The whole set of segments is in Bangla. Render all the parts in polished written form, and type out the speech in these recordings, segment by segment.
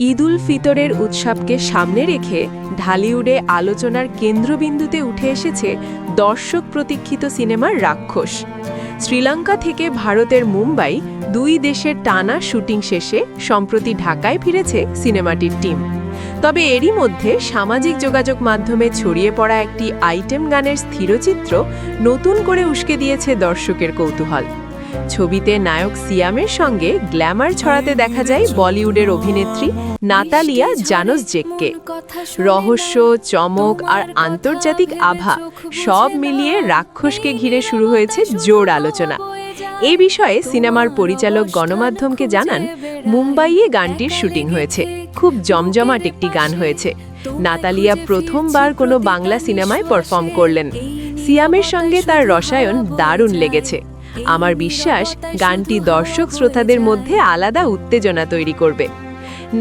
ঈদ উল ফিতরের উৎসবকে সামনে রেখে ঢালিউডে আলোচনার কেন্দ্রবিন্দুতে উঠে এসেছে দর্শক প্রতীক্ষিত সিনেমার রাক্ষস। শ্রীলঙ্কা থেকে ভারতের মুম্বাই, দুই দেশের টানা শুটিং শেষে সম্প্রতি ঢাকায় ফিরেছে সিনেমাটির টিম। তবে এরই মধ্যে সামাজিক যোগাযোগ মাধ্যমে ছড়িয়ে পড়া একটি আইটেম গানের স্থিরচিত্র নতুন করে উস্কে দিয়েছে দর্শকের কৌতূহল। ছবিতে নায়ক সিয়ামের সঙ্গে গ্ল্যামার ছড়াতে দেখা যায় বলিউডের অভিনেত্রী নাতালিয়া জানোসজেককে। রহস্য, চমক আর আন্তর্জাতিক আভা সব মিলিয়ে রাক্ষসকে ঘিরে শুরু হয়েছে জোর আলোচনা। এই বিষয়ে সিনেমার পরিচালক গণমাধ্যমকে জানান, মুম্বাইয়ে গানটির শুটিং হয়েছে, খুব জমজমাট একটি গান হয়েছে। নাতালিয়া প্রথমবার কোনো বাংলা সিনেমায় পারফর্ম করলেন। সিয়ামের সঙ্গে তার রসায়ন দারুণ লেগেছে। আমার বিশ্বাস গানটি দর্শক শ্রোতাদের মধ্যে আলাদা উত্তেজনা তৈরি করবে।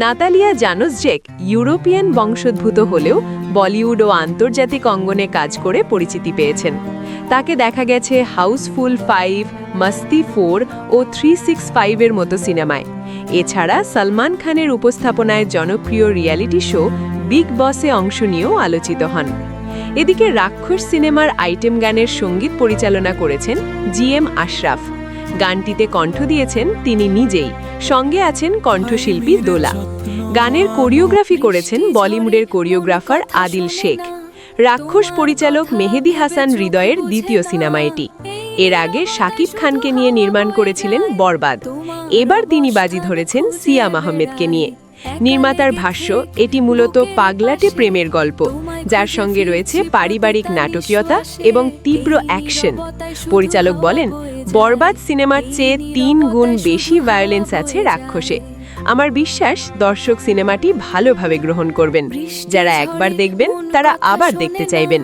নাতালিয়া জানোসজেক ইউরোপিয়ান বংশোদ্ভূত হলেও বলিউড ও আন্তর্জাতিক অঙ্গনে কাজ করে পরিচিতি পেয়েছেন। তাকে দেখা গেছে হাউসফুল 5, মস্তি 4 ও 365-এর মতো সিনেমায়। এছাড়া সলমান খানের উপস্থাপনায় জনপ্রিয় রিয়ালিটি শো বিগ বসে অংশ নিয়েও আলোচিত হন। এদিকে রাক্ষস সিনেমার আইটেম গানের সঙ্গীত পরিচালনা করেছেন জিএম আশরাফ। গানটিতে কণ্ঠ দিয়েছেন তিনি নিজেই, সঙ্গে আছেন কণ্ঠশিল্পী দোলা। গানের কোরিওগ্রাফি করেছেন বলিউডের কোরিওগ্রাফার আদিল শেখ। রাক্ষস পরিচালক মেহেদী হাসান হৃদয়ের দ্বিতীয় সিনেমা এটি। এর আগে শাকিব খানকে নিয়ে নির্মাণ করেছিলেন বরবাদ। এবার তিনি বাজি ধরেছেন সিয়াম আহমেদকে নিয়ে। নির্মাতার ভাষ্য, এটি মূলত পাগলাটে প্রেমের গল্প, যার সঙ্গে রয়েছে পারিবারিক নাটকীয়তা এবং তীব্র অ্যাকশন। পরিচালক বলেন, বরবাদ সিনেমার চেয়ে 3 গুণ বেশি ভায়োলেন্স আছে রাক্ষসে। আমার বিশ্বাস দর্শক সিনেমাটি ভালোভাবে গ্রহণ করবেন। যারা একবার দেখবেন তারা আবার দেখতে চাইবেন।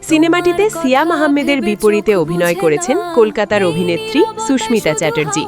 সিনেমাটিতে সিয়াম আহমেদের বিপরীতে অভিনয় করেছেন কলকাতার অভিনেত্রী সুস্মিতা চ্যাটার্জি।